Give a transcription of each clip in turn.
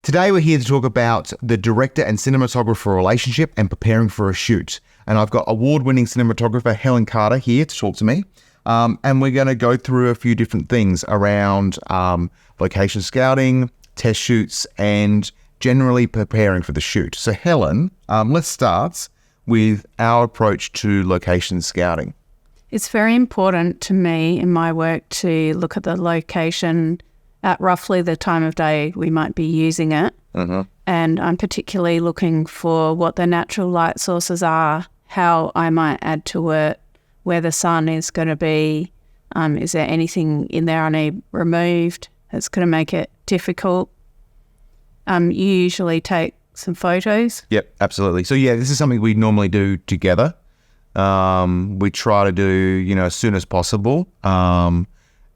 Today we're here to talk about the director and cinematographer relationship and preparing for a shoot. And I've got award-winning cinematographer Helen Carter here to talk to me. And we're going to go through a few different things around location scouting, test shoots, and generally preparing for the shoot. So Helen, let's start with our approach to location scouting. It's very important to me in my work to look at the location at roughly the time of day we might be using it. And I'm particularly looking for what the natural light sources are, how I might add to it, where the sun is going to be, is there anything in there I need removed that's going to make it difficult. You usually take some photos. Yep, absolutely. So yeah, this is something we normally do together. We try to do, as soon as possible.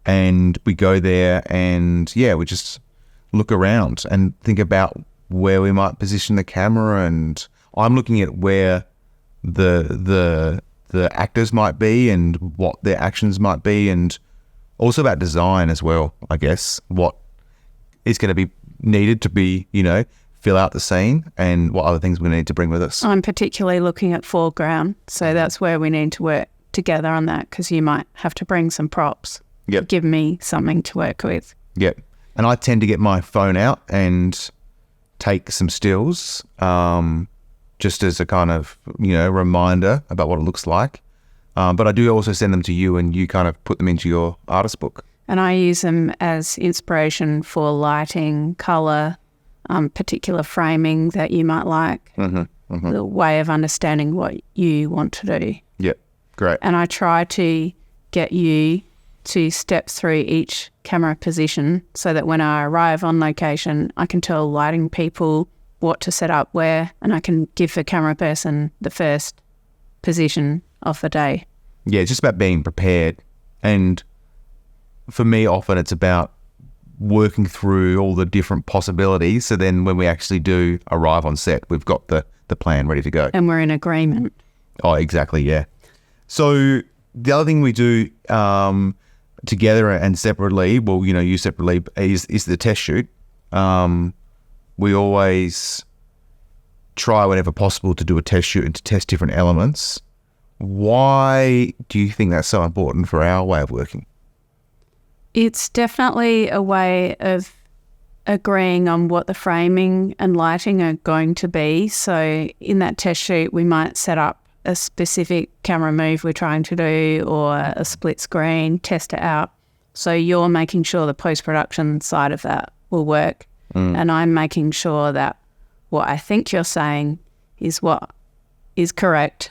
And we go there and we just look around and think about where we might position the camera. And I'm looking at where the actors might be and what their actions might be, and also about design as well, I guess, what is going to be needed to be, fill out the scene and what other things we need to bring with us. I'm particularly looking at foreground, so that's where we need to work together on that, because you might have to bring some props. Yep. Give me something to work with. Yep. And I tend to get my phone out and take some stills, just as a kind of, reminder about what it looks like. But I do also send them to you and you kind of put them into your artist book. And I use them as inspiration for lighting, colour, particular framing that you might like, the way of understanding what you want to do. Yep, great. And I try to get you to step through each camera position so that when I arrive on location, I can tell lighting people what to set up where, and I can give the camera person the first position of the day. Yeah, it's just about being prepared. And for me, often it's about working through all the different possibilities. So then when we actually do arrive on set, we've got the plan ready to go. And we're in agreement. Oh, exactly, yeah. So the other thing we do together and separately, you separately, is the test shoot. We always try whenever possible to do a test shoot and to test different elements. Why do you think that's so important for our way of working? It's definitely a way of agreeing on what the framing and lighting are going to be. So in that test shoot, we might set up a specific camera move we're trying to do, or a split screen, test it out. So you're making sure the post-production side of that will work. And I'm making sure that what I think you're saying is what is correct.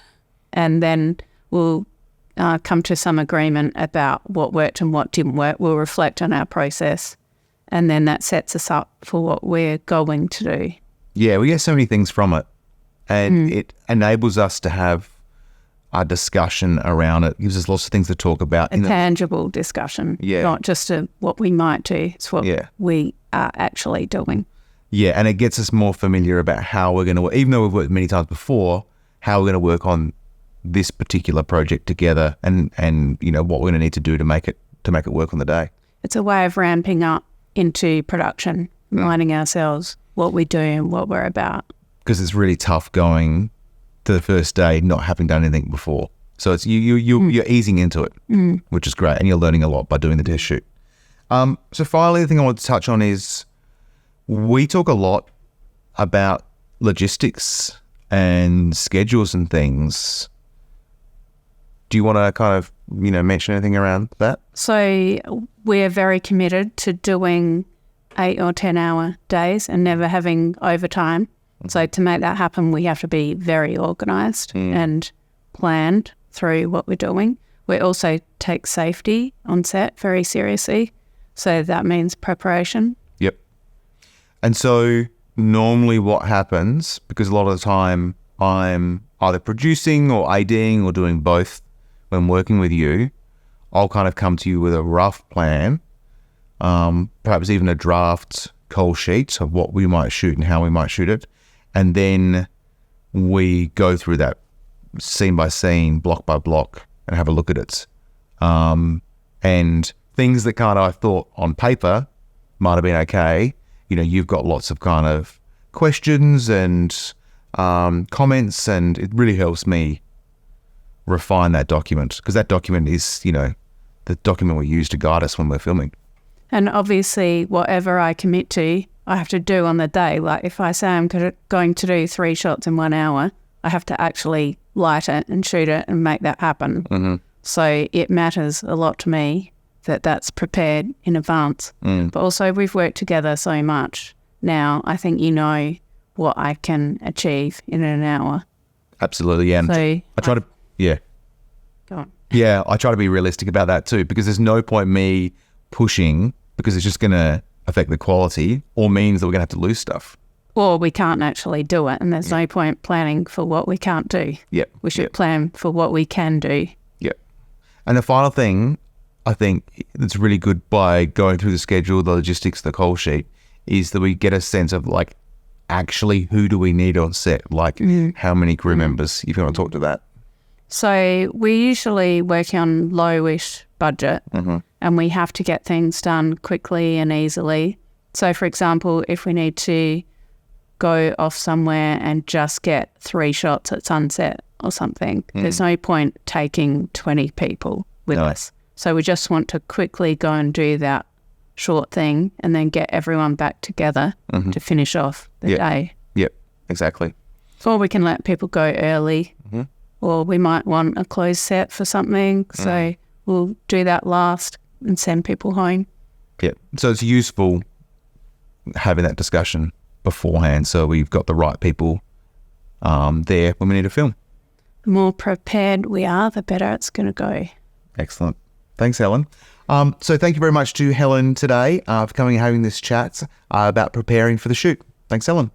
And then we'll come to some agreement about what worked and what didn't work. We'll reflect on our process, and then that sets us up for what we're going to do. Yeah, we get so many things from it, and it enables us to have a discussion around it. It gives us lots of things to talk about. A tangible discussion, not just what we might do. It's what we are actually doing. Yeah, and it gets us more familiar about how we're going to work, even though we've worked many times before, how we're going to work on this particular project together, and what we're going to need to do to make it work on the day. It's a way of ramping up into production, reminding ourselves what we do and what we're about. Because it's really tough going to the first day not having done anything before. So it's you're easing into it, which is great, and you're learning a lot by doing the test shoot. So finally, the thing I want to touch on is we talk a lot about logistics and schedules and things. Do you want to kind of, mention anything around that? So we're very committed to doing 8 or 10 hour days and never having overtime. So to make that happen, we have to be very organised and planned through what we're doing. We also take safety on set very seriously. So that means preparation. Yep. And so normally what happens, because a lot of the time I'm either producing or ADing or doing both when working with you, I'll kind of come to you with a rough plan, perhaps even a draft call sheet of what we might shoot and how we might shoot it. And then we go through that scene by scene, block by block, and have a look at it. And things that kind of I thought on paper might have been okay, you've got lots of kind of questions and comments, and it really helps me refine that document, because that document is, the document we use to guide us when we're filming. And obviously, whatever I commit to, I have to do on the day. Like if I say I'm going to do 3 shots in 1 hour, I have to actually light it and shoot it and make that happen. Mm-hmm. So it matters a lot to me that that's prepared in advance. But also we've worked together so much. Now I think what I can achieve in an hour. Absolutely, and So I try to, Go on. Yeah, I try to be realistic about that too, because there's no point me pushing, because it's just going to affect the quality, or means that we're going to have to lose stuff. Or we can't actually do it, and there's no point planning for what we can't do. Yep. We should plan for what we can do. Yep. And the final thing, I think that's really good by going through the schedule, the logistics, the call sheet, is that we get a sense of like, actually, who do we need on set? Like, how many crew members, if you want to talk to that. So we usually work on lowish budget, and we have to get things done quickly and easily. So, for example, if we need to go off somewhere and just get 3 shots at sunset or something, there's no point taking 20 people with us. So we just want to quickly go and do that short thing and then get everyone back together to finish off the day. Yep, exactly. Or we can let people go early, or we might want a closed set for something. So we'll do that last and send people home. Yeah, so it's useful having that discussion beforehand, so we've got the right people there when we need to film. The more prepared we are, the better it's going to go. Excellent. Thanks, Helen. So thank you very much to Helen today for coming and having this chat about preparing for the shoot. Thanks, Helen.